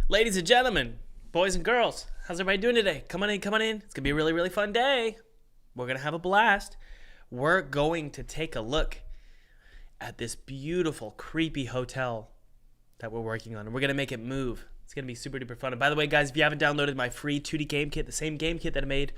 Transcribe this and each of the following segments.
Ladies and gentlemen, boys and girls, how's everybody doing today? Come on in, come on in. It's going to be a really, really fun day. We're going to have a blast. We're going to take a look at this beautiful, creepy hotel that we're working on, and we're going to make it move. It's going to be super duper fun. And by the way, guys, if you haven't downloaded my free 2D game kit, the same game kit that I made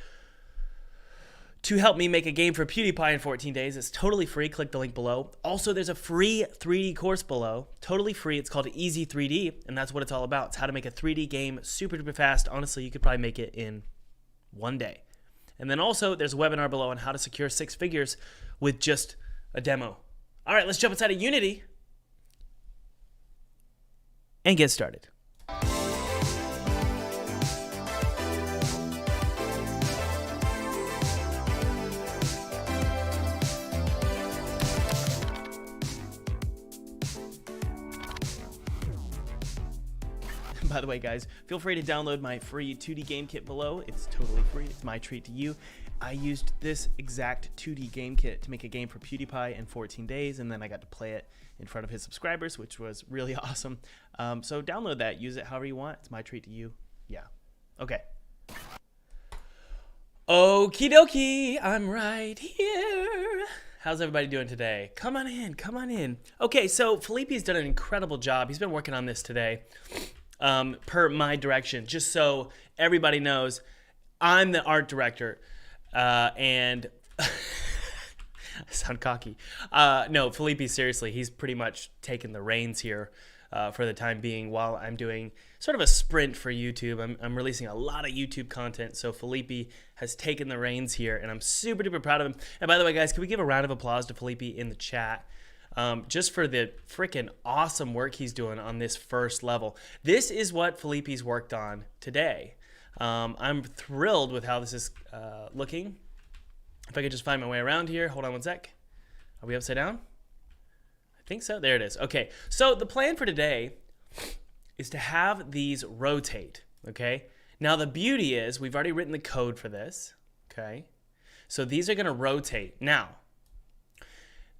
to help me make a game for PewDiePie in 14 days, it's totally free. Click the link below. Also, there's a free 3D course below, totally free. It's called Easy 3D, and that's what it's all about. It's how to make a 3D game super duper fast. Honestly, you could probably make it in one day. And then also, there's a webinar below on how to secure 6 figures with just a demo. All right, let's jump inside of Unity and get started. By the way, guys, feel free to download my free 2D game kit below. It's totally free. It's my treat to you. I used this exact 2D game kit to make a game for PewDiePie in 14 days, and then I got to play it in front of his subscribers, which was really awesome. So download that. Use it however you want. It's my treat to you. Yeah. Okay. Okie dokie. I'm right here. How's everybody doing today? Come on in. Come on in. Okay, so Felipe's done an incredible job. He's been working on this today. Per my direction, just so everybody knows, I'm the art director, and I sound cocky. No, Felipe, seriously, he's pretty much taken the reins here for the time being while I'm doing sort of a sprint for YouTube. I'm releasing a lot of YouTube content, so Felipe has taken the reins here, and I'm super duper proud of him. And by the way, guys, can we give a round of applause to Felipe in the chat? Just for the freaking awesome work he's doing on this first level. This is what Felipe's worked on today. I'm thrilled with how this is looking. If I could just find my way around here. Hold on one sec. Are we upside down? I think so. There it is. Okay, so the plan for today is to have these rotate, okay? Now the beauty is we've already written the code for this, okay? So these are going to rotate. Now,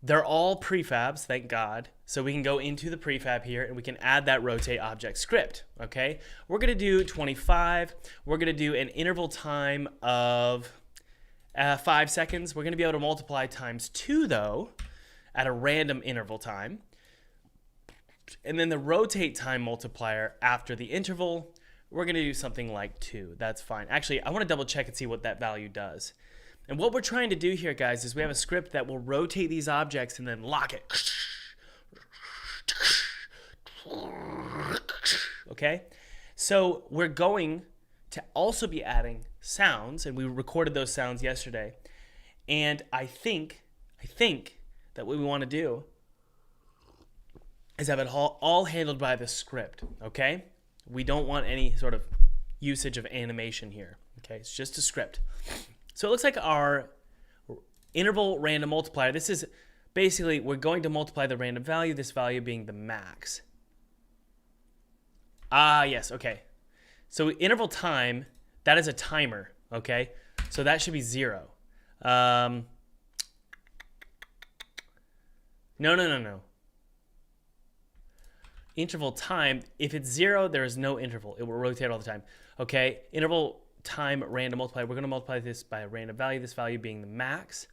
they're all prefabs, thank God. So we can go into the prefab here and we can add that rotate object script, okay? We're gonna do 25. We're gonna do an interval time of 5 seconds. We're gonna be able to multiply times 2 though, at a random interval time. And then the rotate time multiplier after the interval, we're gonna do something like 2. That's fine. Actually, I wanna double check and see what that value does. And what we're trying to do here, guys, is we have a script that will rotate these objects and then lock it. Okay? So we're going to also be adding sounds, and we recorded those sounds yesterday. And I think that what we want to do is have it all handled by the script, okay? We don't want any sort of usage of animation here, okay? It's just a script. So it looks like our interval random multiplier, this is basically, we're going to multiply the random value, this value being the max. Ah, yes, okay. So interval time, that is a timer, okay? So that should be 0. No. Interval time, if it's 0, there is no interval. It will rotate all the time, okay? Interval time random multiply. We're going to multiply this by a random value, this value being the max.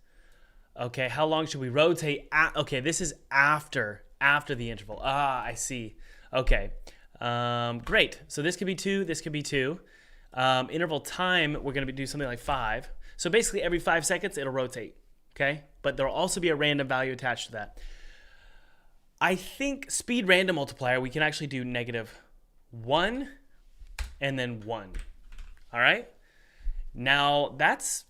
Okay, how long should we rotate? Okay, this is after the interval. Ah, I see. Okay, great. So this could be 2, this could be 2. Interval time, we're going to do something like 5. So basically every 5 seconds, it'll rotate, okay? But there'll also be a random value attached to that. I think speed random multiplier, we can actually do -1 and then 1. All right, now that's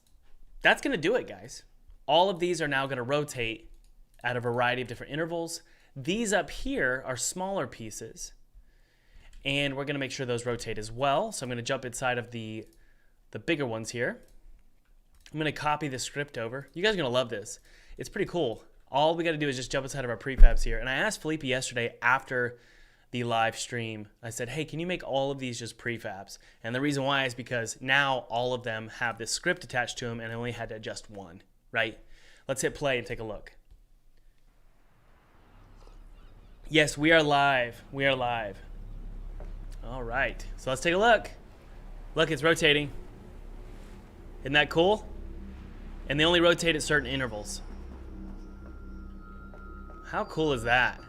gonna do it, guys. All of these are now gonna rotate at a variety of different intervals. These up here are smaller pieces, and we're gonna make sure those rotate as well. So I'm gonna jump inside of the bigger ones here. I'm gonna copy the script over. You guys are gonna love this. It's pretty cool. All we gotta do is just jump inside of our prefabs here. And I asked Felipe yesterday after the live stream, I said, hey, can you make all of these just prefabs? And the reason why is because now all of them have this script attached to them and I only had to adjust one, right? Let's hit play and take a look. Yes, we are live. We are live. All right, so let's take a look. Look, it's rotating. Isn't that cool? And they only rotate at certain intervals. How cool is that?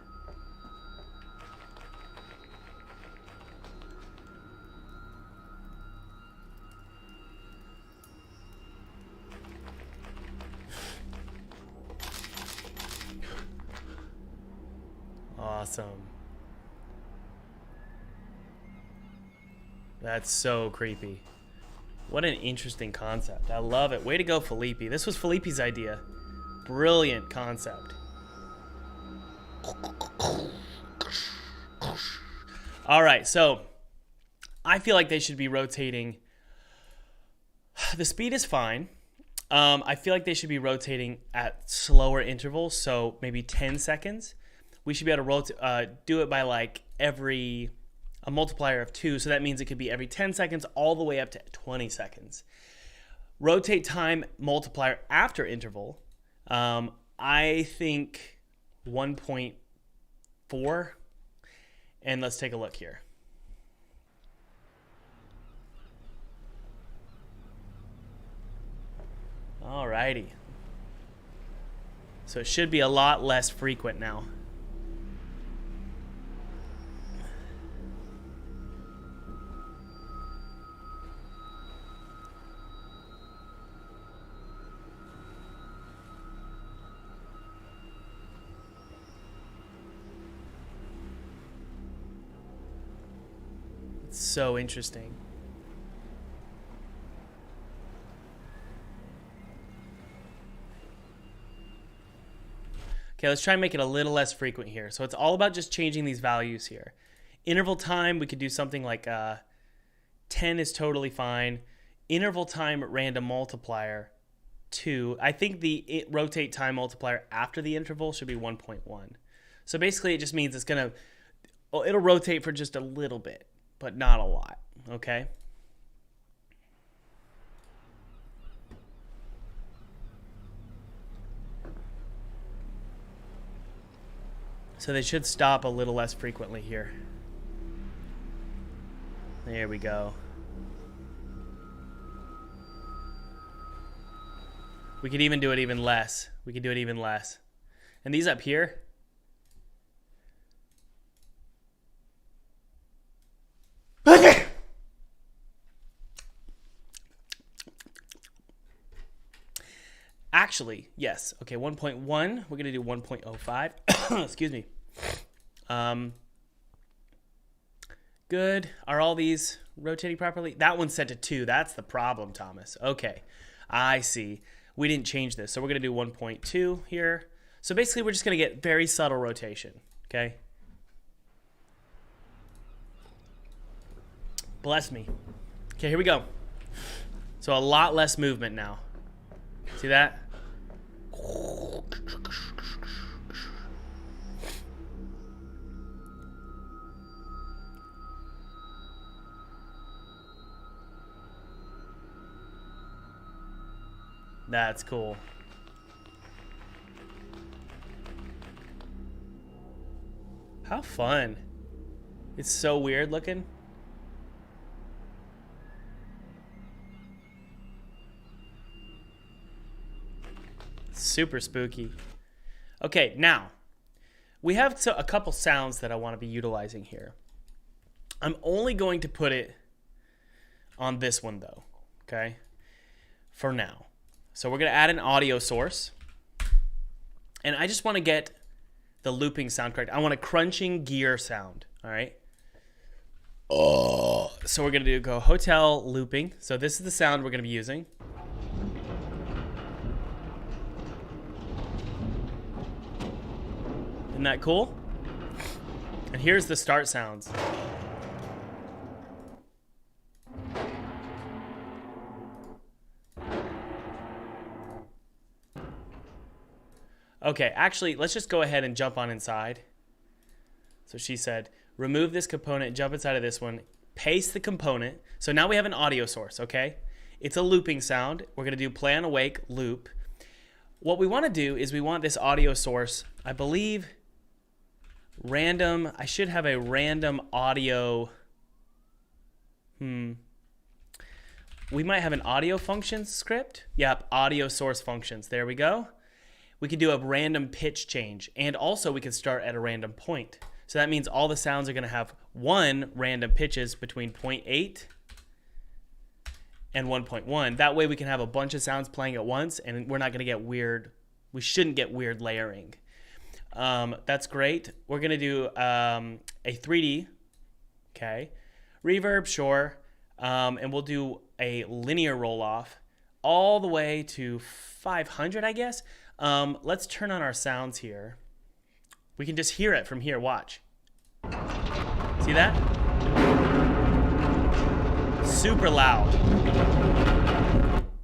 Awesome. That's so creepy. What an interesting concept. I love it. Way to go, Felipe. This was Felipe's idea. Brilliant concept. All right, so I feel like they should be rotating. The speed is fine. I feel like they should be rotating at slower intervals, so maybe 10 seconds. We should be able to do it by like a multiplier of 2, so that means it could be every 10 seconds all the way up to 20 seconds. Rotate time multiplier after interval, I think 1.4, and let's take a look here. Alrighty. So it should be a lot less frequent now. It's so interesting. Okay, let's try and make it a little less frequent here. So it's all about just changing these values here. Interval time, we could do something like 10 is totally fine. Interval time random multiplier, 2. I think the rotate time multiplier after the interval should be 1.1. So basically it just means it's going to, it'll rotate for just a little bit, but not a lot, okay? So they should stop a little less frequently here. There we go. We could even do it even less. We could do it even less. And these up here, actually, yes. Okay, 1.1. We're going to do 1.05. Excuse me. Good. Are all these rotating properly? That one's set to 2. That's the problem, Thomas. Okay, I see. We didn't change this. So we're going to do 1.2 here. So basically, we're just going to get very subtle rotation, okay? Bless me. Okay, here we go. So a lot less movement now. See that? That's cool. How fun. It's so weird looking. Super spooky. Okay, now we have a couple sounds that I want to be utilizing here. I'm only going to put it on this one though, okay? For now. So we're going to add an audio source. And I just want to get the looping sound correct. I want a crunching gear sound, all right? Oh. So we're going to go hotel looping. So this is the sound we're going to be using. Isn't that cool? And here's the start sounds. Okay, actually, let's just go ahead and jump on inside. So she said, remove this component, jump inside of this one, paste the component. So now we have an audio source, okay? It's a looping sound. We're going to do play on awake, loop. What we want to do is we want this audio source, I believe, random. I should have a random audio We might have an audio functions script. Yep, audio source functions. There we go. We could do a random pitch change, and also we could start at a random point. So that means all the sounds are going to have one random pitches between 0.8 and 1.1. That way we can have a bunch of sounds playing at once, and we're not going to get weird. We shouldn't get weird layering. That's great. We're going to do a 3D, okay? Reverb, sure. And we'll do a linear roll-off all the way to 500, I guess. Let's turn on our sounds here. We can just hear it from here. Watch. See that? Super loud.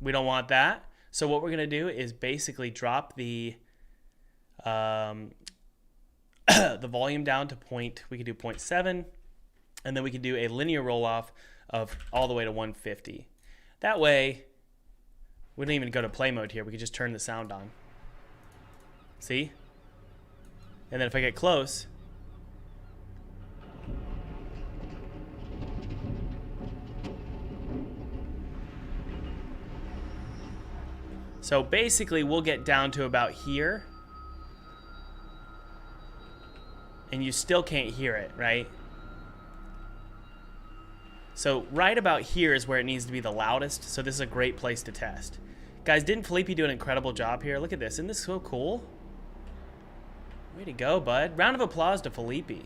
We don't want that. So what we're going to do is basically drop the the volume down to we could do 0.7, and then we could do a linear roll-off of all the way to 150. That way, we don't even go to play mode here. We could just turn the sound on. See? And then if I get close, so basically we'll get down to about here, and you still can't hear it, right? So right about here is where it needs to be the loudest, so this is a great place to test. Guys, didn't Felipe do an incredible job here? Look at this. Isn't this so cool? Way to go, bud. Round of applause to Felipe.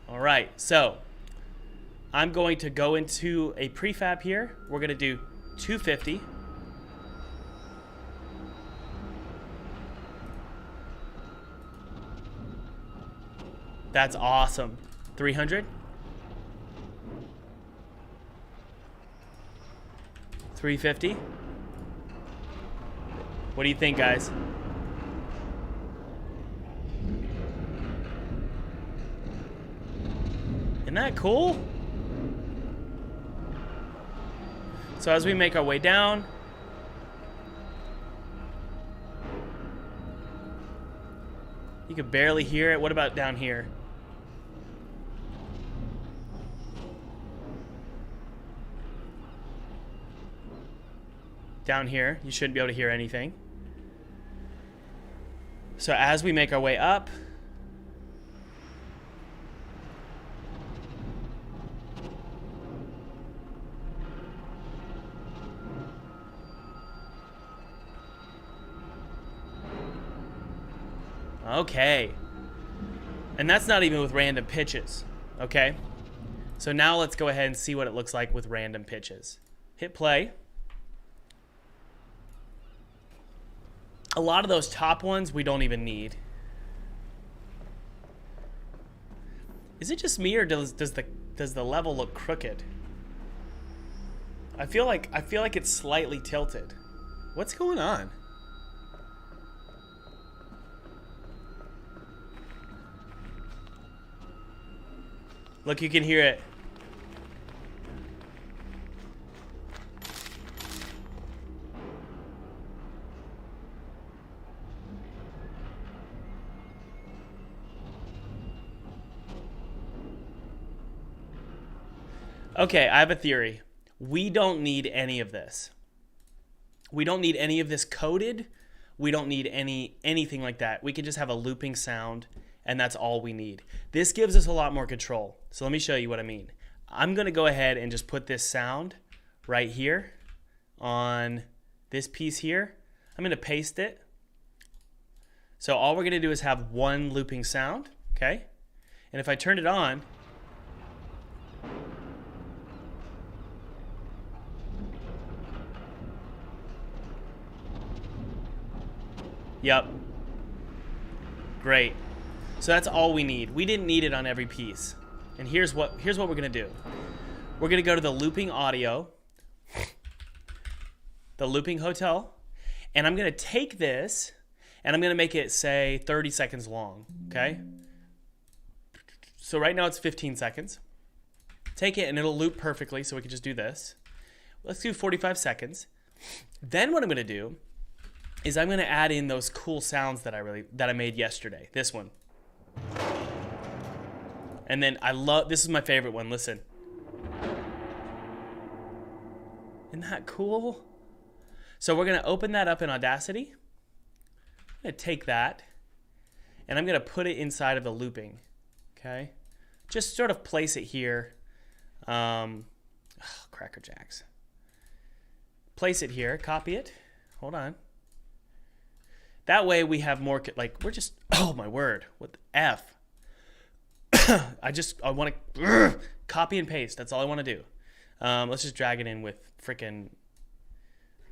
All right, so I'm going to go into a prefab here. We're going to do 250. That's awesome. 300. 350. What do you think, guys? Isn't that cool? So as we make our way down, you could barely hear it. What about down here? Down here, you shouldn't be able to hear anything. So as we make our way up, okay. And that's not even with random pitches, okay? So now let's go ahead and see what it looks like with random pitches. Hit play. A lot of those top ones we don't even need. Is it just me, or does the level look crooked? I feel like it's slightly tilted. What's going on? Look, you can hear it. Okay, I have a theory. We don't need any of this. We don't need any of this coded. We don't need anything like that. We can just have a looping sound, and that's all we need. This gives us a lot more control. So let me show you what I mean. I'm going to go ahead and just put this sound right here on this piece here. I'm going to paste it. So all we're going to do is have one looping sound, okay? And if I turn it on, yep. Great. So that's all we need. We didn't need it on every piece. And here's what we're going to do. We're going to go to the looping audio, the looping hotel, and I'm going to take this and I'm going to make it, say, 30 seconds long, okay? So right now it's 15 seconds. Take it and it'll loop perfectly, so we can just do this. Let's do 45 seconds. Then what I'm going to do is I'm going to add in those cool sounds that I made yesterday. This one. And then this is my favorite one. Listen. Isn't that cool? So we're going to open that up in Audacity. I'm going to take that, and I'm going to put it inside of the looping. Okay? Just sort of place it here. Cracker Jacks. Place it here. Copy it. Hold on. That way we have more, like, we're just, oh my word, what the F? I want to copy and paste. That's all I want to do. Let's just drag it in with frickin'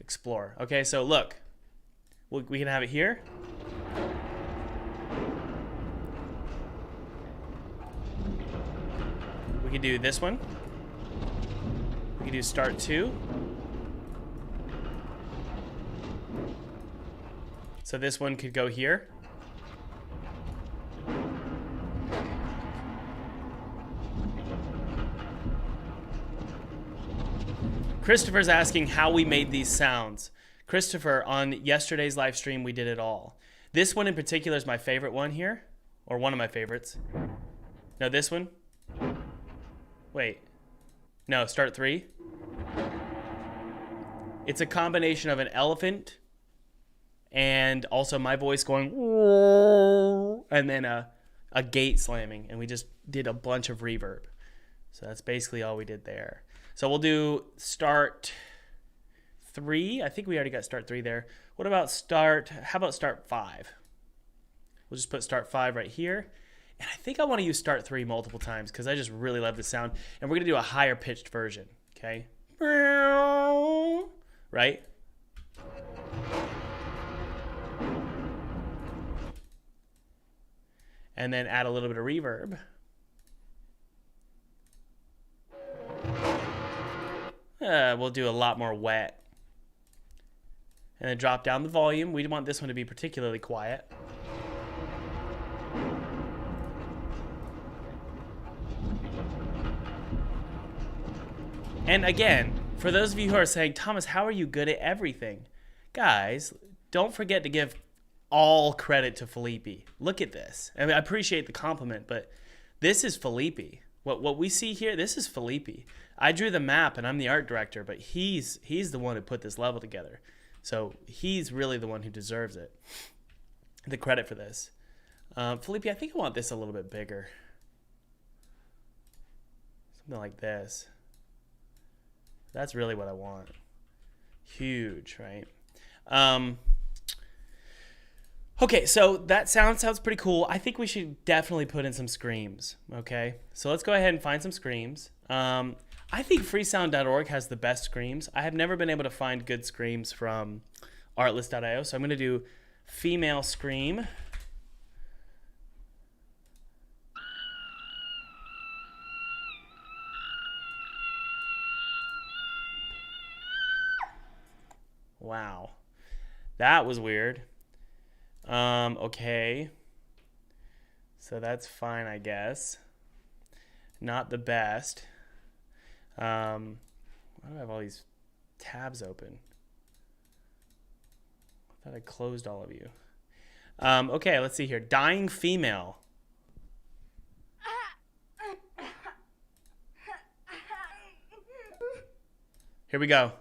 Explore. Okay, so look, we can have it here. We can do this one. We can do start 2. So this one could go here. Christopher's asking how we made these sounds. Christopher, on yesterday's live stream, we did it all. This one in particular is my favorite one here, or one of my favorites. No, this one. Wait. No, start 3. It's a combination of an elephant and also my voice going, and then a gate slamming, and we just did a bunch of reverb. So that's basically all we did there. So we'll do start 3. I think we already got start 3 there. What about how about start 5? We'll just put start 5 right here. And I think I want to use start 3 multiple times because I just really love the sound. And we're going to do a higher pitched version, okay? Right? And then add a little bit of reverb. We'll do a lot more wet. And then drop down the volume. We want this one to be particularly quiet. And again, for those of you who are saying, Thomas, how are you good at everything? Guys, don't forget to give all credit to Felipe. Look at this. I mean, I appreciate the compliment, but this is Felipe. What we see here, this is Felipe. I drew the map and I'm the art director, but he's the one who put this level together. So he's really the one who deserves it. The credit for this. Felipe, I think I want this a little bit bigger. Something like this. That's really what I want. Huge, right? Okay, so that sounds pretty cool. I think we should definitely put in some screams, okay? So let's go ahead and find some screams. I think freesound.org has the best screams. I have never been able to find good screams from artlist.io, so I'm going to do female scream. Wow. That was weird. Okay. So that's fine, I guess. Not the best. Why do I have all these tabs open? I thought I closed all of you. Okay, let's see here. Dying female. Here we go.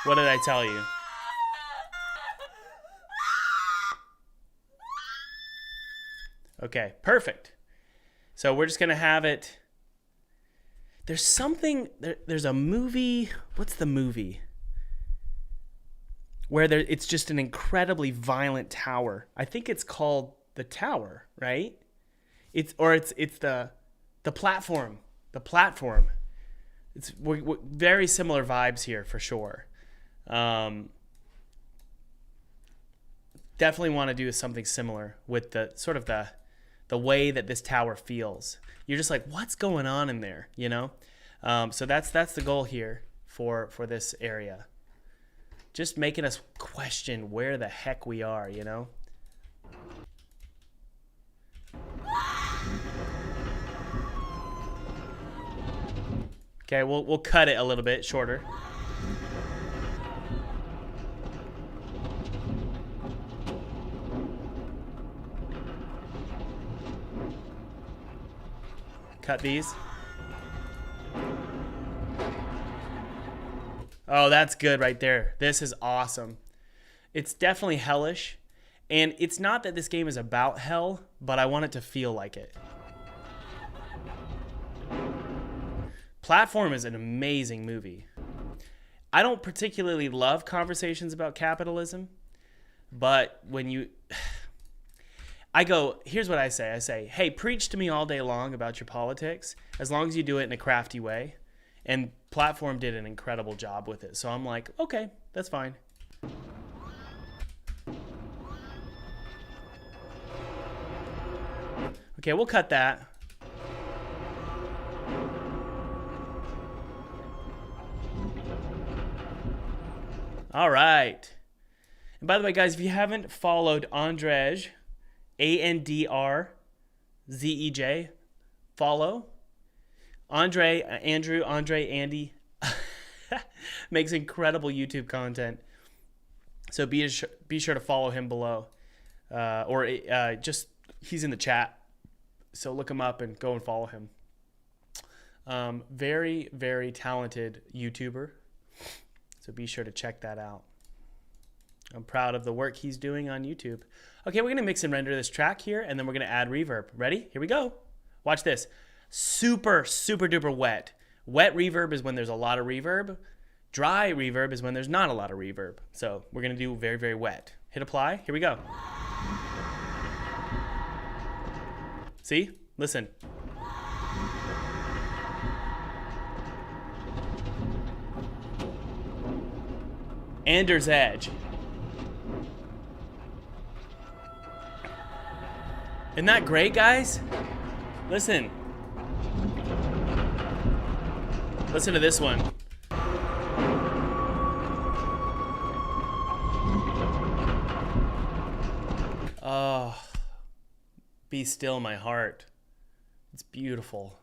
What did I tell you? Okay, perfect. So we're just going to have it. There's something, there's a movie. What's the movie? Where it's just an incredibly violent tower. I think it's called The Tower, right? It's the platform. The platform. We're very similar vibes here for sure. Definitely want to do something similar with the sort of the way that this tower feels. You're just like, what's going on in there, you know? So that's the goal here for this area. Just making us question where the heck we are, you know? Okay, we'll cut it a little bit shorter. cut these. Oh, that's good right there. This is awesome. It's definitely hellish. And it's not that this game is about hell, but I want it to feel like it. Platform is an amazing movie. I don't particularly love conversations about capitalism, but when you... here's what I say. I say, hey, preach to me all day long about your politics, as long as you do it in a crafty way. And Platform did an incredible job with it. So I'm like, okay, that's fine. Okay, we'll cut that. All right. And by the way, guys, if you haven't followed Andrzej, ANDRZEJ, follow. Andre, Andy makes incredible YouTube content. So be sure to follow him below. He's in the chat. So look him up and go and follow him. Very, very talented YouTuber. So be sure to check that out. I'm proud of the work he's doing on YouTube. Okay, we're going to mix and render this track here, and then we're going to add reverb. Ready? Here we go. Watch this. Super, super duper wet. Wet reverb is when there's a lot of reverb. Dry reverb is when there's not a lot of reverb. So we're going to do very, very wet. Hit apply. Here we go. See? Listen. Anders Edge. Isn't that great, guys? Listen. Listen to this one. Oh, be still my heart. It's beautiful.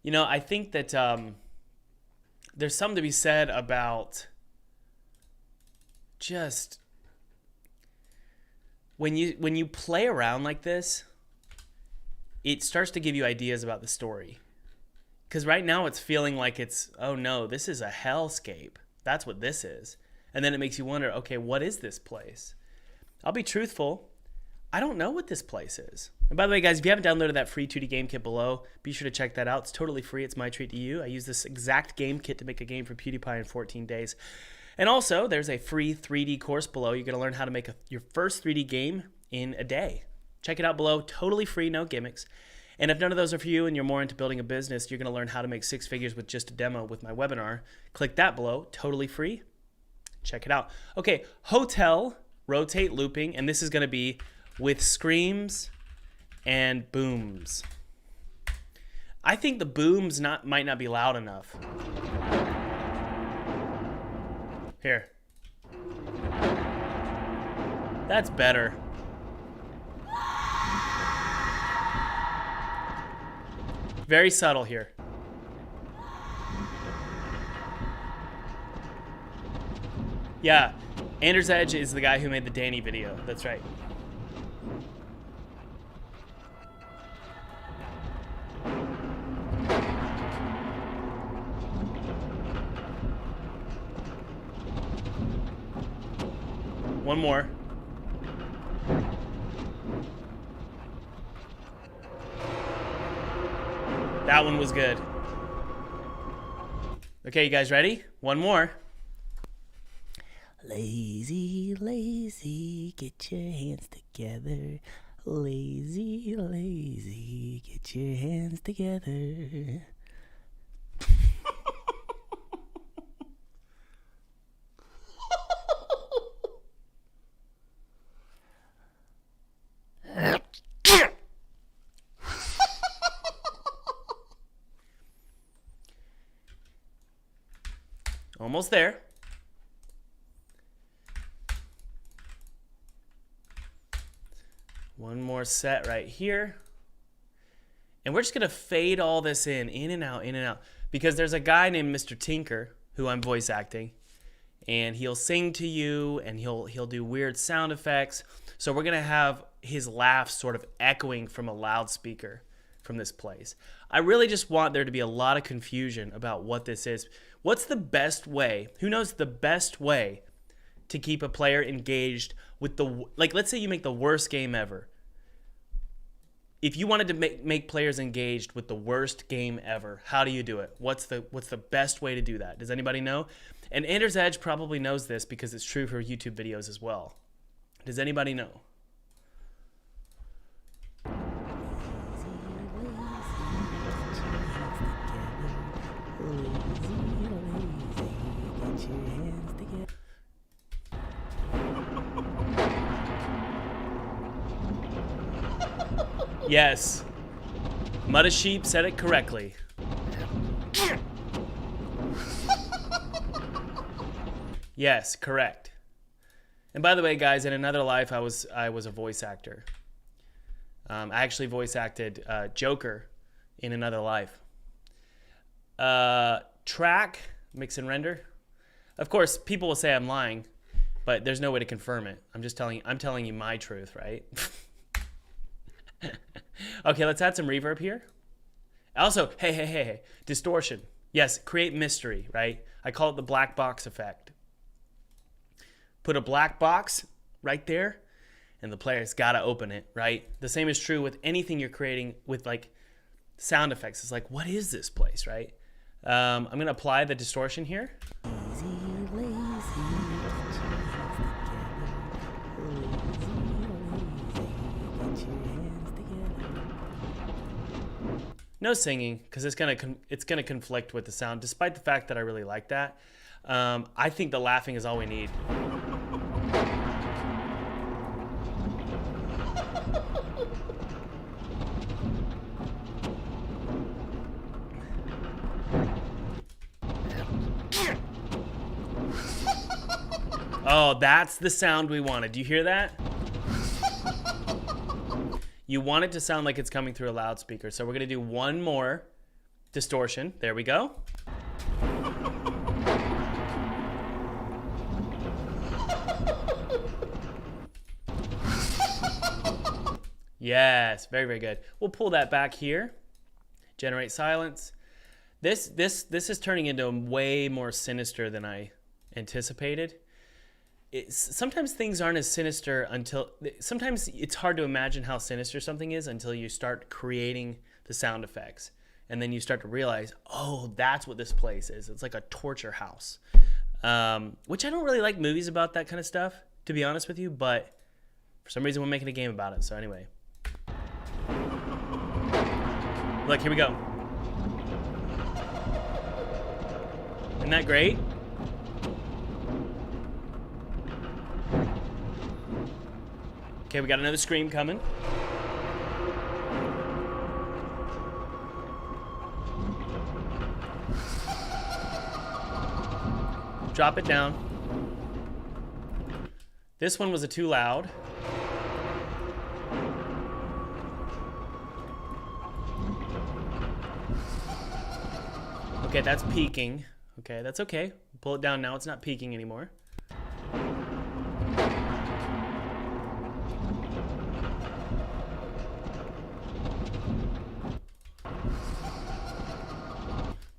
You know, I think that there's something to be said about just when you play around like this, it starts to give you ideas about the story. Because right now it's feeling like it's, oh no, this is a hellscape. That's what this is. And then it makes you wonder, okay, what is this place? I'll be truthful. I don't know what this place is. And by the way, guys, if you haven't downloaded that free 2D game kit below, be sure to check that out. It's totally free. It's my treat to you. I use this exact game kit to make a game for PewDiePie in 14 days. And also, there's a free 3D course below. You're going to learn how to make your first 3D game in a day. Check it out below. Totally free, no gimmicks. And if none of those are for you and you're more into building a business, you're going to learn how to make 6 figures with just a demo with my webinar. Click that below. Totally free. Check it out. Okay, hotel, rotate looping, and this is going to be with screams and booms. I think the booms might not be loud enough. Here. That's better. Very subtle here. Yeah, Anders Edge is the guy who made the Danny video. That's right. One more. That one was good. Okay, you guys ready? One more. Lazy, lazy, get your hands together. Lazy, lazy, get your hands together. Almost there. One more set right here. And we're just going to fade all this in and out, in and out. Because there's a guy named Mr. Tinker who I'm voice acting. And he'll sing to you and he'll do weird sound effects. So we're going to have his laughs sort of echoing from a loudspeaker from this place. I really just want there to be a lot of confusion about what this is. What's the best way? Who knows the best way to keep a player engaged with the, like, let's say you make the worst game ever. If you wanted to make players engaged with the worst game ever, how do you do it? What's the best way to do that? Does anybody know? And Anders Edge probably knows this because it's true for YouTube videos as well. Does anybody know? Yes. Mudda Sheep said it correctly. Yes, correct. And by the way, guys, in another life, I was a voice actor. I actually voice acted Joker in another life. Track, mix and render. Of course, people will say I'm lying, but there's no way to confirm it. I'm telling you my truth, right? Okay, let's add some reverb here. Also, hey, distortion. Yes, create mystery, right? I call it the black box effect. Put a black box right there, and the player's gotta open it, right? The same is true with anything you're creating with like sound effects. It's like, what is this place, right? I'm gonna apply the distortion here. No singing, because it's gonna conflict with the sound, despite the fact that I really like that. I think the laughing is all we need. Oh, that's the sound we wanted. Do you hear that? You want it to sound like it's coming through a loudspeaker. So we're going to do one more distortion. There we go. Yes, very, very good. We'll pull that back here. Generate silence. This is turning into way more sinister than I anticipated. Sometimes things aren't as sinister sometimes it's hard to imagine how sinister something is until you start creating the sound effects. And then you start to realize, oh, that's what this place is. It's like a torture house. Which I don't really like movies about that kind of stuff, to be honest with you, but for some reason we're making a game about it. So anyway. Look, here we go. Isn't that great? Okay, we got another scream coming. Drop it down. This one was too loud. Okay, that's peaking. Okay, that's okay. Pull it down now. It's not peaking anymore.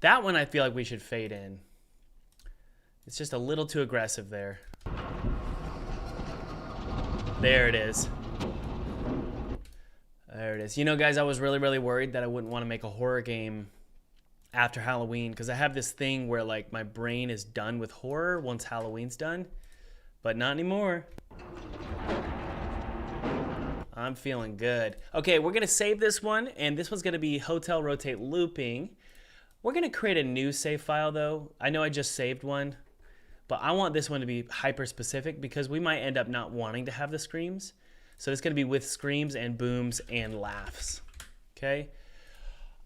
That one I feel like we should fade in. It's just a little too aggressive there. There it is. There it is. You know, guys, I was really, really worried that I wouldn't want to make a horror game after Halloween because I have this thing where, like, my brain is done with horror once Halloween's done. But not anymore. I'm feeling good. Okay, we're going to save this one, and this one's going to be Hotel Rotate Looping. We're going to create a new save file, though. I know I just saved one, but I want this one to be hyper-specific because we might end up not wanting to have the screams. So it's going to be with screams and booms and laughs. Okay?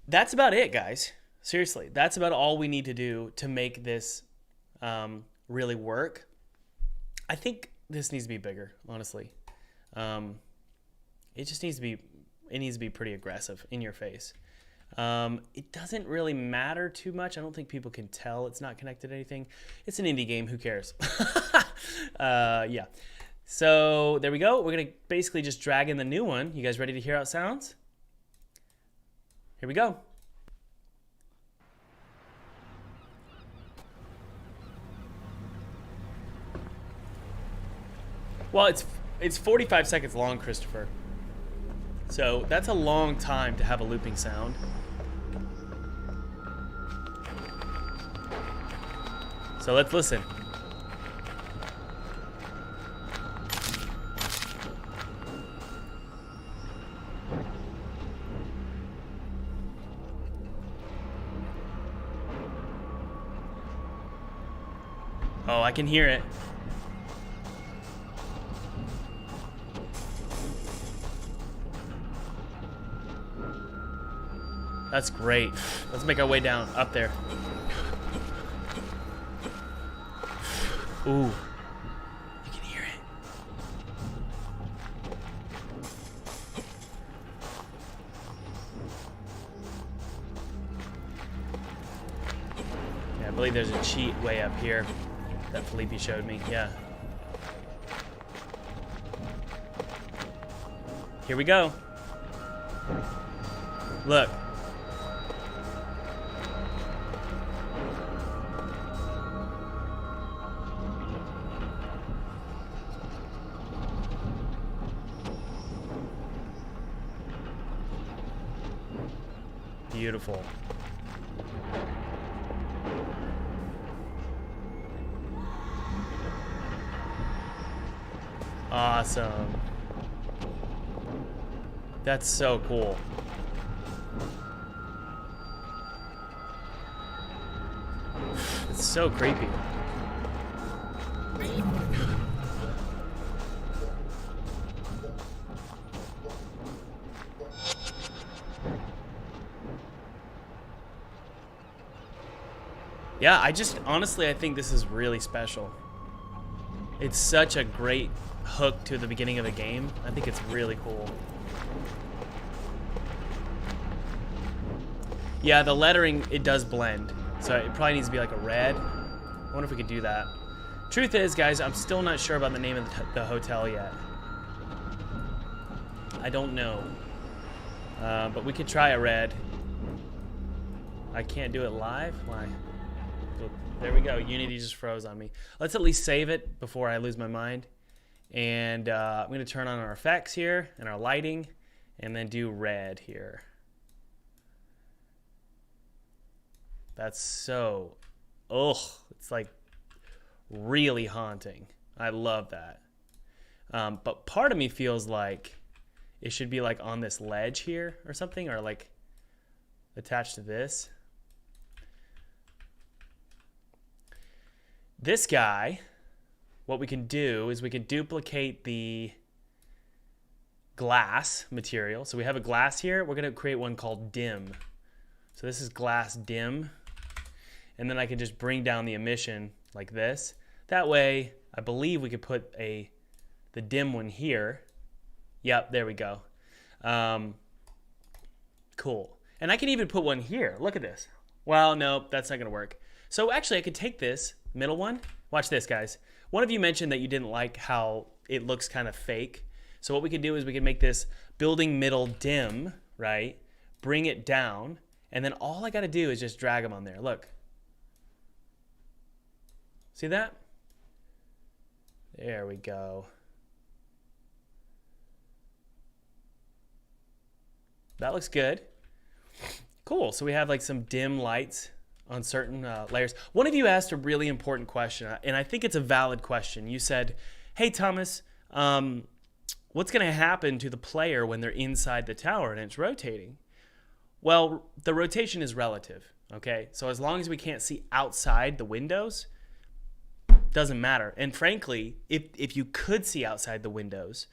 That's about it, guys. Seriously, that's about all we need to do to make this really work. I think this needs to be bigger, honestly. It just needs to be pretty aggressive, in your face. It doesn't really matter too much. I don't think people can tell it's not connected to anything. It's an indie game. Who cares? Yeah. So there we go. We're going to basically just drag in the new one. You guys ready to hear how it sounds? Here we go. Well, it's 45 seconds long, Christopher. So that's a long time to have a looping sound. So let's listen. Oh, I can hear it. That's great. Let's make our way down, up there. Ooh. You can hear it. Yeah, I believe there's a cheat way up here that Felipe showed me. Yeah. Here we go. Look. Beautiful. Awesome. That's so cool. It's so creepy. Yeah, honestly, I think this is really special. It's such a great hook to the beginning of a game. I think it's really cool. Yeah, the lettering, it does blend. So it probably needs to be like a red. I wonder if we could do that. Truth is, guys, I'm still not sure about the name of the hotel yet. I don't know. But we could try a red. I can't do it live? Why? There we go. Unity just froze on me. Let's at least save it before I lose my mind. And I'm going to turn on our effects here and our lighting and then do red here. That's so, it's like really haunting. I love that. But part of me feels like it should be like on this ledge here or something, or like attached to this. This guy, what we can do is we can duplicate the glass material. So we have a glass here. We're going to create one called dim. So this is glass dim. And then I can just bring down the emission like this. That way, I believe we could put the dim one here. Yep, there we go. Cool. And I can even put one here. Look at this. Well, no, that's not going to work. So actually, I could take this middle one. Watch this, guys. One of you mentioned that you didn't like how it looks kind of fake. So what we could do is we could make this building middle dim, right? Bring it down. And then all I got to do is just drag them on there. Look. See that? There we go. That looks good. Cool. So we have like some dim lights on certain layers. One of you asked a really important question, and I think it's a valid question. You said, hey, Thomas, what's going to happen to the player when they're inside the tower and it's rotating? Well, the rotation is relative, okay? So as long as we can't see outside the windows, doesn't matter. And frankly, if you could see outside the windows,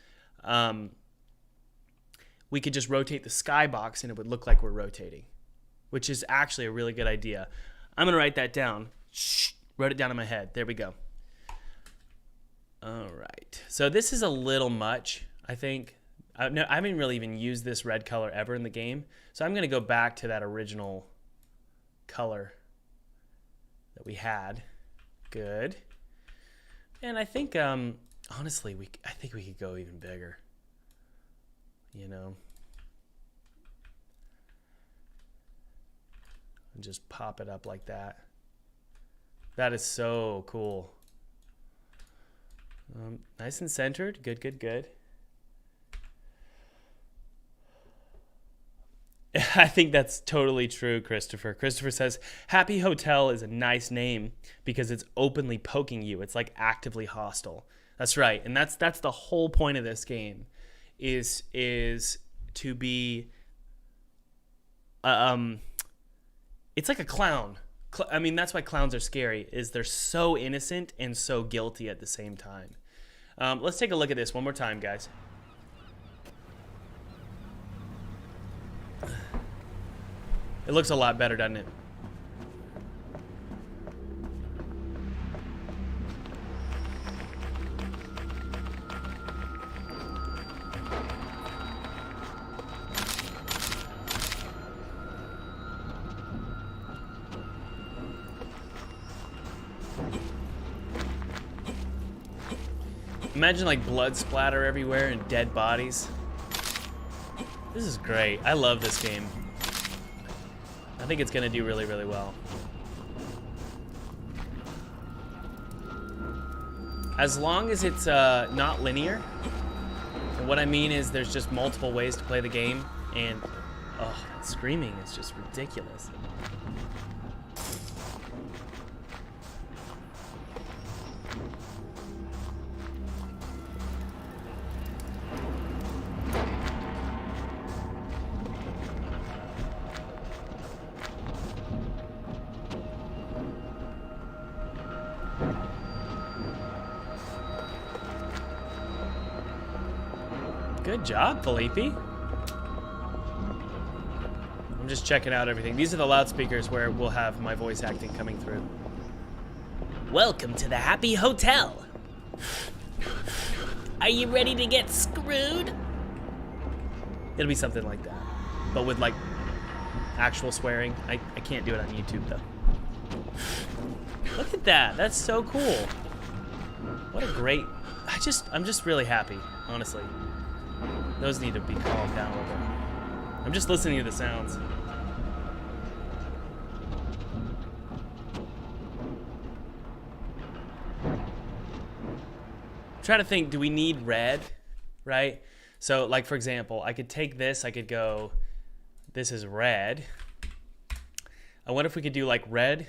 we could just rotate the skybox and it would look like we're rotating, which is actually a really good idea. I'm going to write that down. Shh, wrote it down in my head. There we go. All right. So this is a little much, I think. I haven't really even used this red color ever in the game. So I'm going to go back to that original color that we had. Good. And I think, honestly, I think we could go even bigger. You know? and just pop it up like that. That is so cool. Nice and centered. Good, good, good. I think that's totally true, Christopher. Christopher says, Happy Hotel is a nice name because it's openly poking you. It's like actively hostile. That's right. And that's the whole point of this game is to be it's like a clown. I mean, that's why clowns are scary, is they're so innocent and so guilty at the same time. Let's take a look at this one more time, guys. It looks a lot better, doesn't it? Imagine like blood splatter everywhere and dead bodies. This is great. I love this game. I think it's going to do really, really well. As long as it's not linear. And what I mean is there's just multiple ways to play the game. And, oh, that screaming is just ridiculous. Good job, Felipe. I'm just checking out everything. These are the loudspeakers where we'll have my voice acting coming through. Welcome to the Happy Hotel. Are you ready to get screwed? It'll be something like that, but with like actual swearing. I can't do it on YouTube though. Look at that. That's so cool. What a great... I'm just really happy, honestly. Those need to be calmed down a little bit. I'm just listening to the sounds. I'm trying to think, do we need red, right? So like, for example, I could take this, I could go, this is red. I wonder if we could do like red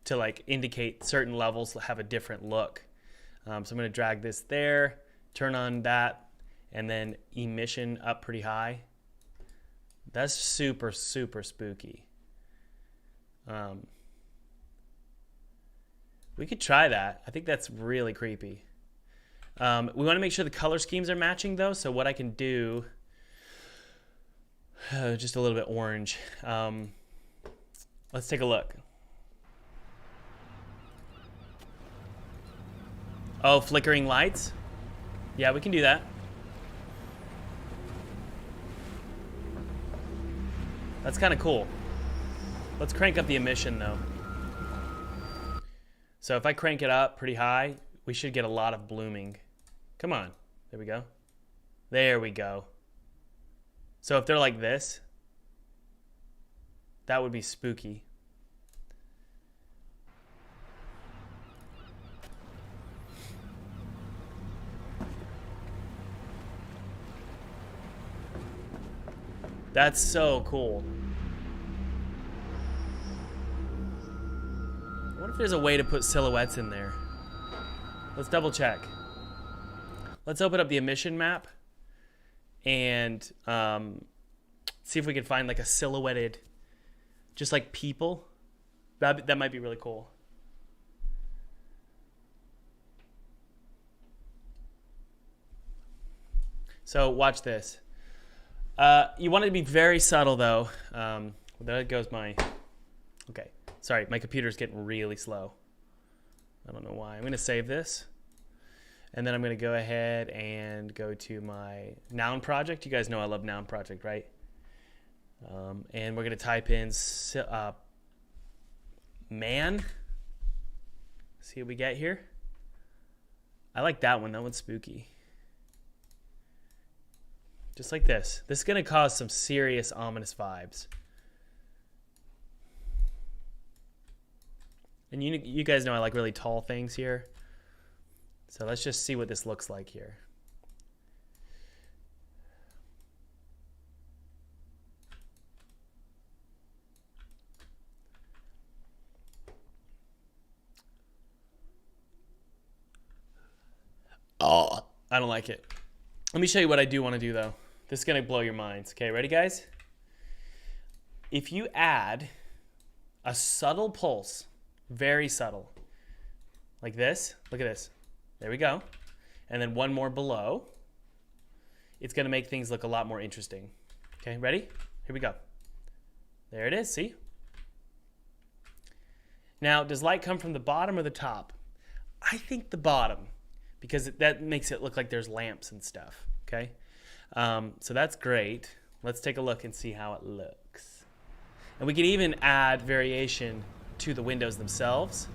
to like indicate certain levels have a different look. So I'm gonna drag this there, turn on that, and then emission up pretty high. That's super, super spooky. We could try that. I think that's really creepy. We want to make sure the color schemes are matching though, so what I can do, just a little bit orange. Let's take a look. Oh, flickering lights? Yeah, we can do that. That's kind of cool. Let's crank up the emission though. So if I crank it up pretty high, we should get a lot of blooming. Come on. There we go. There we go. So if they're like this, that would be spooky. That's so cool. I wonder if there's a way to put silhouettes in there. Let's double check. Let's open up the emission map and see if we can find like a silhouetted, just like people. That might be really cool. So watch this. You want it to be very subtle though. There goes my... Okay, sorry, my computer's getting really slow. I don't know why. I'm gonna save this. And then I'm gonna go ahead and go to my noun project. You guys know I love noun project, right? And we're gonna type in man. See what we get here. I like that one. That one's spooky. Just like this. This is going to cause some serious ominous vibes. And you guys know I like really tall things here. So let's just see what this looks like here. Oh, I don't like it. Let me show you what I do want to do, though. This is going to blow your minds. Okay, ready, guys? If you add a subtle pulse, very subtle, like this, look at this. There we go. And then one more below. It's going to make things look a lot more interesting. Okay, ready? Here we go. There it is, see? Now, does light come from the bottom or the top? I think the bottom, because that makes it look like there's lamps and stuff, okay? So that's great. Let's take a look and see how it looks. And we can even add variation to the windows themselves.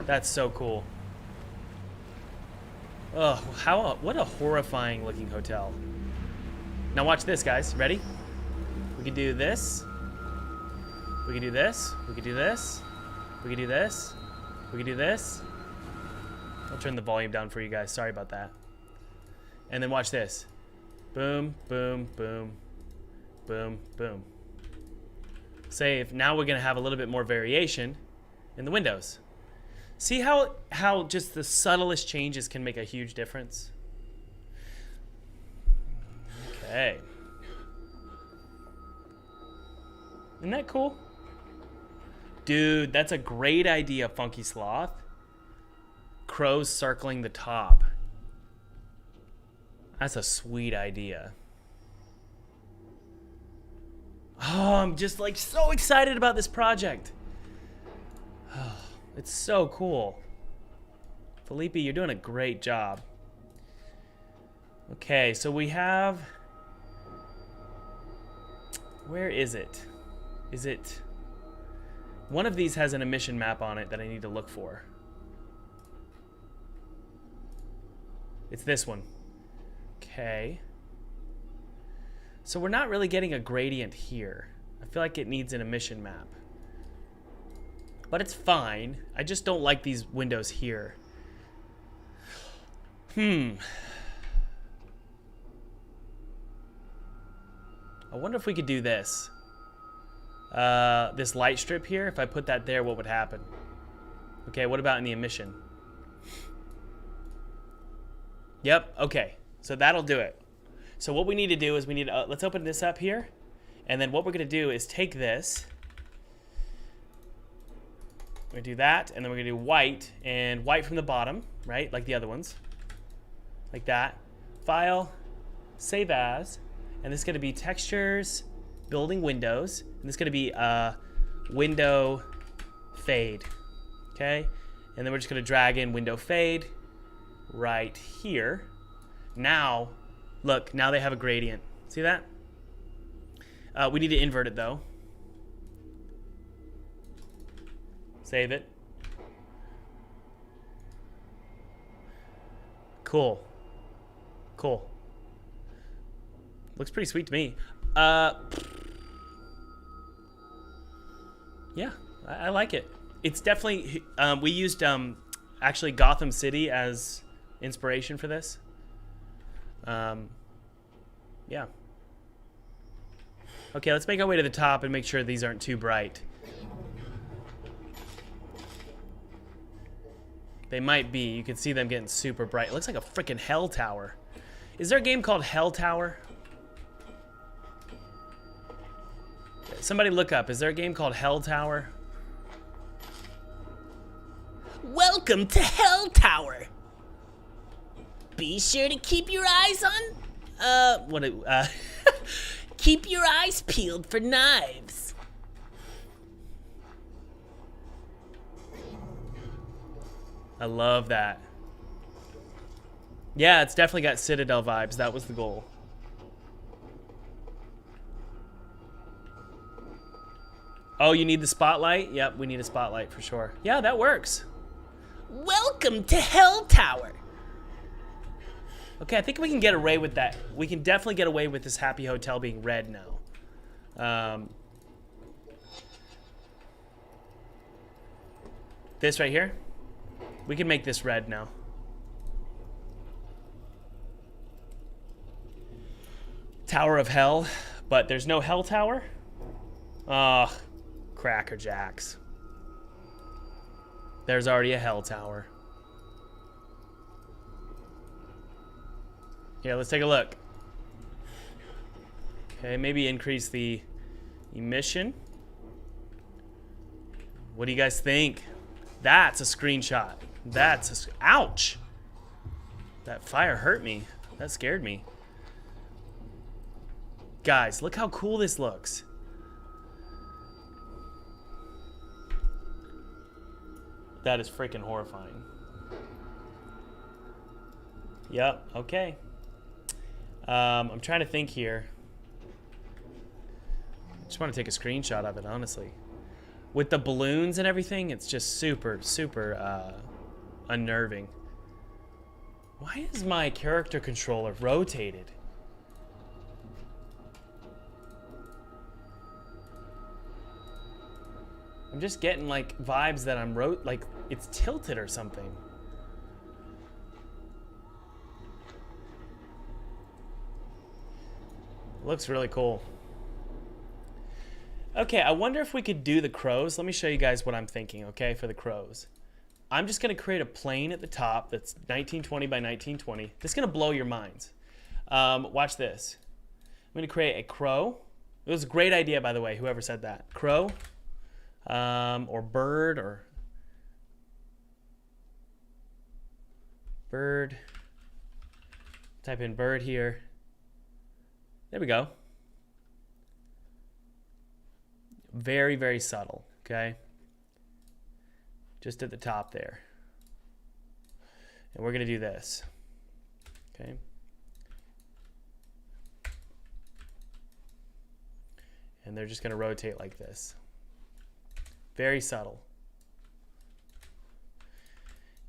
That's so cool. Oh, what a horrifying looking hotel. Now watch this, guys. Ready? We can do this. We can do this. We can do this. We can do this. We can do this. I'll turn the volume down for you guys. Sorry about that. And then watch this. Boom, boom, boom, boom, boom. Save. Now we're going to have a little bit more variation in the windows. See how just the subtlest changes can make a huge difference? Okay. Isn't that cool? Dude, that's a great idea, Funky Sloth. Crows circling the top. That's a sweet idea. Oh, I'm just like so excited about this project. Oh, it's so cool. Felipe, you're doing a great job. Okay, so we have... Where is it? Is it... One of these has an emission map on it that I need to look for. It's this one. Okay. So we're not really getting a gradient here. I feel like it needs an emission map. But it's fine. I just don't like these windows here. I wonder if we could do this. This light strip here, if I put that there, what would happen? Okay, what about in the emission? Yep, okay. So that'll do it. So what we need to do is we need to, let's open this up here. And then what we're going to do is take this. We're going to do that, and then we're going to do white, and white from the bottom, right? Like the other ones. Like that. File, save as, and this is going to be textures, building windows, and this is going to be window fade. Okay? And then we're just going to drag in window fade right here. Now, look, now they have a gradient. See that? We need to invert it though. Save it. Cool. Cool. Looks pretty sweet to me. Yeah, I like it. It's definitely, we used actually Gotham City as inspiration for this. Yeah. Okay, let's make our way to the top and make sure these aren't too bright. They might be. You can see them getting super bright. It looks like a freaking hell tower. Is there a game called Hell Tower? Somebody look up. Is there a game called Hell Tower? Welcome to Hell Tower. Be sure to keep your eyes on... keep your eyes peeled for knives. I love that. Yeah, it's definitely got Citadel vibes. That was the goal. Oh, you need the spotlight? Yep, we need a spotlight for sure. Yeah, that works. Welcome to Hell Tower. Okay, I think we can get away with that. We can definitely get away with this happy hotel being red now. This right here, we can make this red now. Tower of Hell, but there's no Hell Tower. Oh, Cracker Jacks. There's already a Hell Tower. Here, let's take a look. Okay, maybe increase the emission. What do you guys think? That's a screenshot. That's a... Ouch! That fire hurt me. That scared me. Guys, look how cool this looks. That is freaking horrifying. Yep, okay. I'm trying to think here. I just want to take a screenshot of it, honestly. With the balloons and everything, it's just super, super unnerving. Why is my character controller rotated? I'm just getting like vibes that I'm like it's tilted or something. Looks really cool. Okay, I wonder if we could do the crows. Let me show you guys what I'm thinking, okay, for the crows. I'm just going to create a plane at the top that's 1920 by 1920. This is going to blow your minds. Watch this. I'm going to create a crow. It was a great idea, by the way, whoever said that. Crow, or bird, or bird. Type in bird here. There we go. Very, very subtle, okay? Just at the top there. And we're going to do this, okay? And they're just going to rotate like this. Very subtle.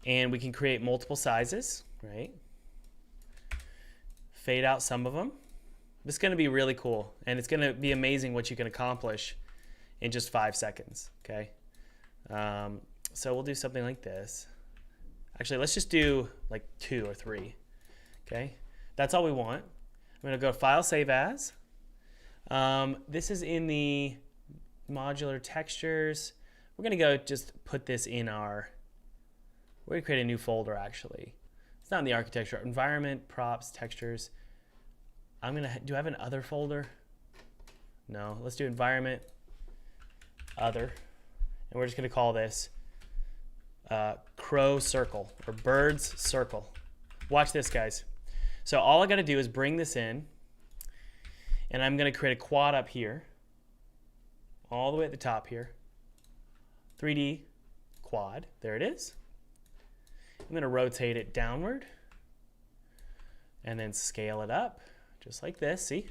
And we can create multiple sizes, right? Fade out some of them. This is going to be really cool. And it's going to be amazing what you can accomplish in just 5 seconds, okay? So we'll do something like this. Actually, let's just do like 2 or 3, okay? That's all we want. I'm going to go File, Save As. This is in the modular textures. We're going to go just put this in our... We're going to create a new folder, actually. It's not in the architecture. Environment, props, textures. I'm going to... Do I have an other folder? No. Let's do environment, other. And we're just going to call this crow circle, or birds circle. Watch this, guys. So all I got to do is bring this in, and I'm going to create a quad up here, all the way at the top here. 3D quad. There it is. I'm going to rotate it downward and then scale it up just like this. See?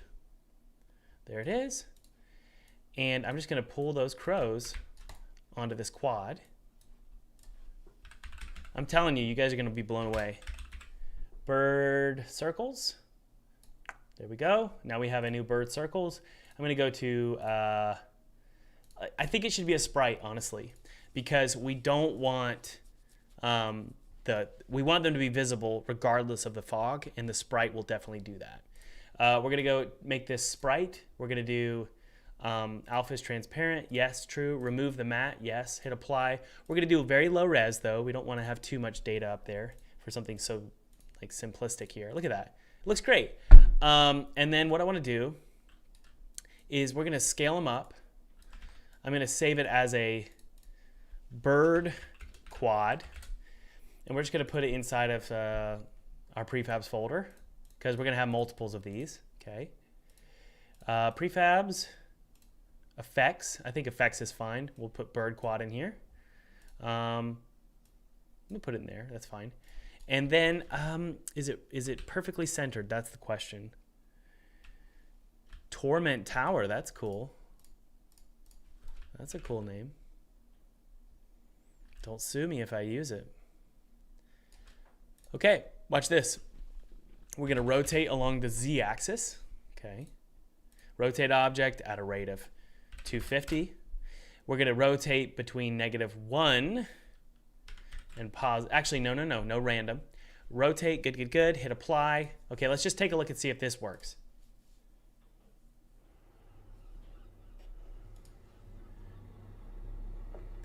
There it is. And I'm just going to pull those crows onto this quad. I'm telling you, you guys are going to be blown away. Bird circles. There we go. Now we have a new bird circles. I'm going to go to, I think it should be a sprite, honestly, because we don't want, we want them to be visible regardless of the fog, and the sprite will definitely do that. We're going to go make this sprite. We're going to do alpha is transparent. Yes, true. Remove the matte. Yes. Hit apply. We're going to do very low res, though. We don't want to have too much data up there for something so like simplistic here. Look at that. It looks great. And then what I want to do is we're going to scale them up. I'm going to save it as a bird quad. And we're just going to put it inside of our prefabs folder because we're going to have multiples of these. Okay. Prefabs, effects. I think effects is fine. We'll put bird quad in here. We'll put it in there. That's fine. And then is it perfectly centered? That's the question. Torment Tower. That's cool. That's a cool name. Don't sue me if I use it. Okay, watch this. We're going to rotate along the z-axis. Okay. Rotate object at a rate of 250. We're going to rotate between -1 and pause. Actually, no random. Rotate, good. Hit apply. Okay, let's just take a look and see if this works.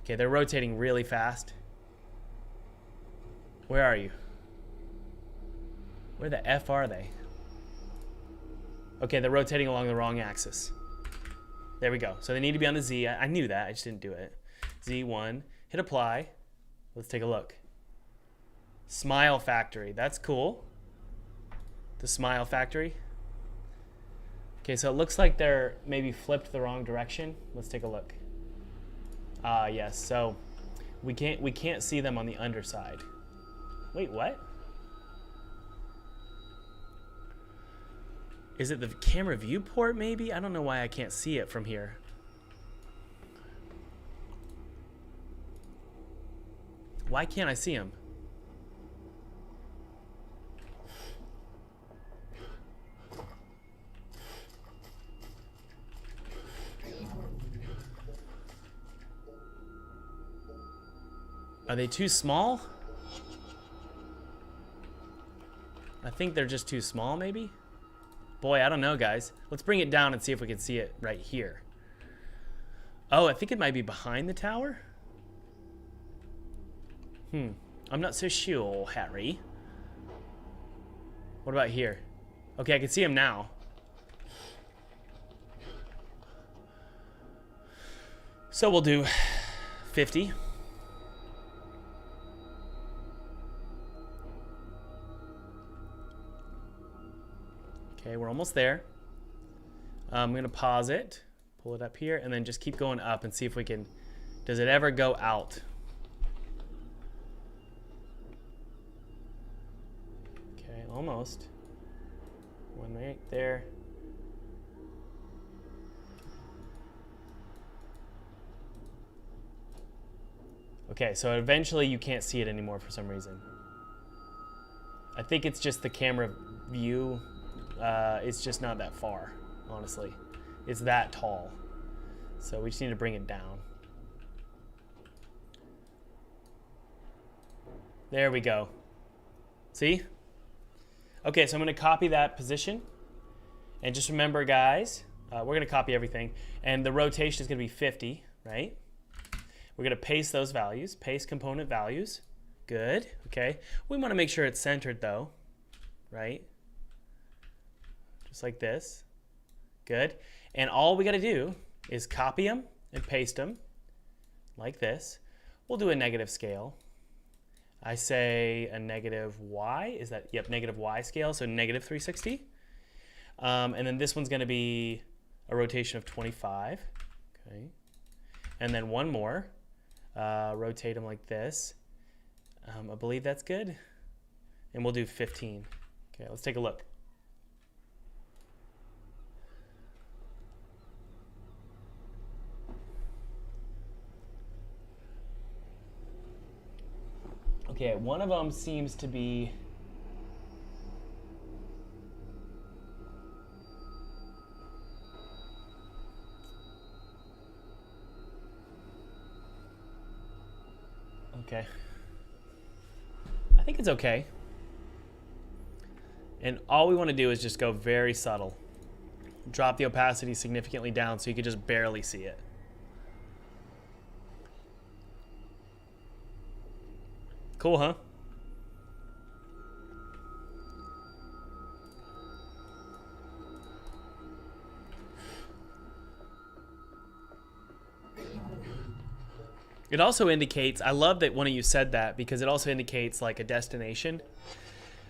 Okay, they're rotating really fast. Where are you? Where the F are they? Okay, they're rotating along the wrong axis. There we go. So they need to be on the Z. I knew that. I just didn't do it. Z1. Hit apply. Let's take a look. Smile Factory. That's cool. The Smile Factory. Okay, so it looks like they're maybe flipped the wrong direction. Let's take a look. Yes. So we can't see them on the underside. Wait, what? Is it the camera viewport maybe? I don't know why I can't see it from here. Why can't I see them? Are they too small? I think they're just too small, maybe? Boy, I don't know, guys. Let's bring it down and see if we can see it right here. Oh, I think it might be behind the tower. I'm not so sure, Harry. What about here? Okay, I can see him now. So we'll do 50. Okay, we're almost there. I'm gonna pause it, pull it up here, and then just keep going up and see if we can, does it ever go out? Okay, almost. One right there. Okay, so eventually you can't see it anymore for some reason. I think it's just the camera view. It's just not that far, honestly. It's that tall. So we just need to bring it down. There we go. See? Okay, so I'm going to copy that position. And just remember, guys, we're going to copy everything. And the rotation is going to be 50, right? We're going to paste those values. Paste component values. Good. Okay. We want to make sure it's centered, though, right? Just like this. Good. And all we got to do is copy them and paste them like this. We'll do a negative scale. I say a negative y. Is that, yep, negative y scale, so negative 360. And then this one's going to be a rotation of 25. Okay. And then one more. Rotate them like this. I believe that's good. And we'll do 15. Okay, let's take a look. Okay, one of them seems to be okay. I think it's okay. And all we want to do is just go very subtle. Drop the opacity significantly down so you can just barely see it. Cool, huh? It also indicates, I love that one of you said that because it also indicates like a destination.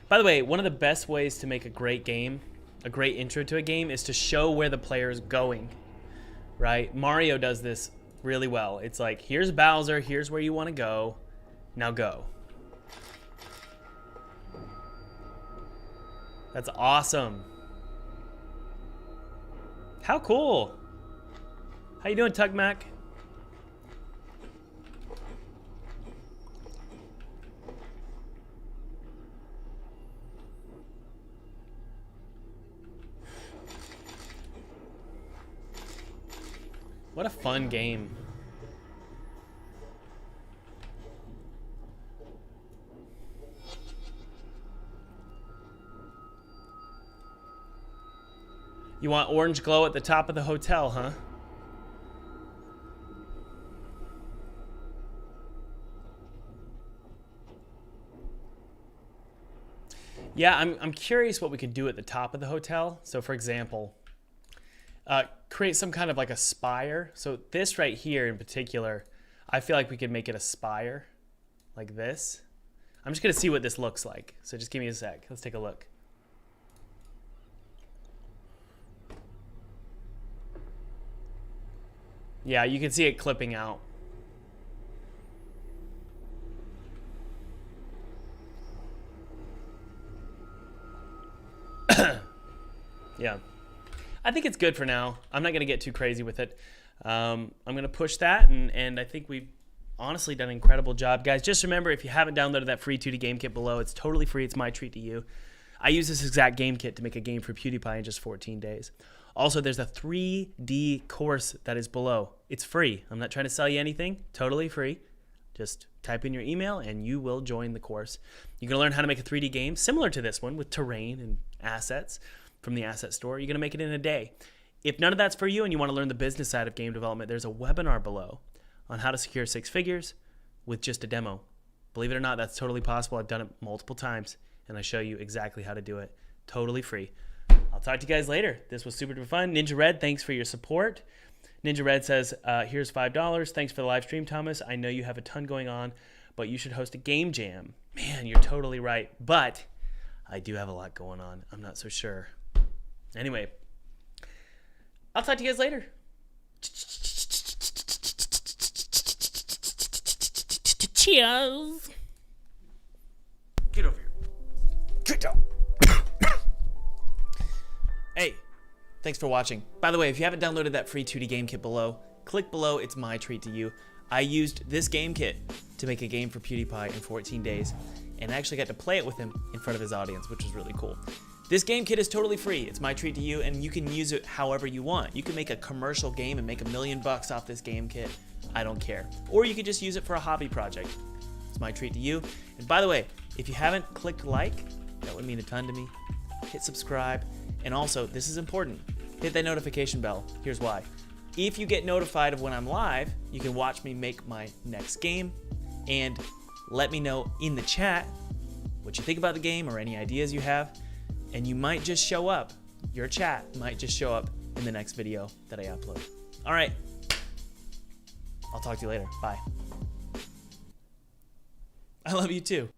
By the way, one of the best ways to make a great game, a great intro to a game, is to show where the player is going, right? Mario does this really well. It's like, here's Bowser, here's where you want to go, now go. That's awesome. How cool. How you doing, Tugmac? What a fun game. You want orange glow at the top of the hotel, huh? Yeah, I'm curious what we could do at the top of the hotel. So for example, create some kind of like a spire. So this right here in particular, I feel like we could make it a spire like this. I'm just gonna see what this looks like. So just give me a sec. Let's take a look. Yeah, you can see it clipping out. Yeah. I think it's good for now. I'm not going to get too crazy with it. I'm going to push that, and I think we've honestly done an incredible job. Guys, just remember, if you haven't downloaded that free 2D game kit below, it's totally free. It's my treat to you. I use this exact game kit to make a game for PewDiePie in just 14 days. Also, there's a 3D course that is below. It's free. I'm not trying to sell you anything. Totally free. Just type in your email and you will join the course. You're going to learn how to make a 3D game similar to this one with terrain and assets from the asset store. You're going to make it in a day. If none of that's for you and you want to learn the business side of game development, there's a webinar below on how to secure 6 figures with just a demo. Believe it or not, that's totally possible. I've done it multiple times and I show you exactly how to do it. Totally free. I'll talk to you guys later. This was super fun. Ninja Red, thanks for your support. Ninja Red says, here's $5. Thanks for the live stream, Thomas. I know you have a ton going on, but you should host a game jam. Man, you're totally right. But I do have a lot going on. I'm not so sure. Anyway, I'll talk to you guys later. Cheers. Get over here. Get down. Hey. Thanks for watching. By the way, if you haven't downloaded that free 2D game kit below, click below. It's my treat to you. I used this game kit to make a game for PewDiePie in 14 days, and I actually got to play it with him in front of his audience, which was really cool. This game kit is totally free. It's my treat to you, and you can use it however you want. You can make a commercial game and make $1 million off this game kit. I don't care. Or you could just use it for a hobby project. It's my treat to you. And by the way, if you haven't clicked like, that would mean a ton to me. Hit subscribe. And also, this is important, hit that notification bell. Here's why. If you get notified of when I'm live, you can watch me make my next game and let me know in the chat what you think about the game or any ideas you have. And you might just show up. Your chat might just show up in the next video that I upload. All right. I'll talk to you later. Bye. I love you too.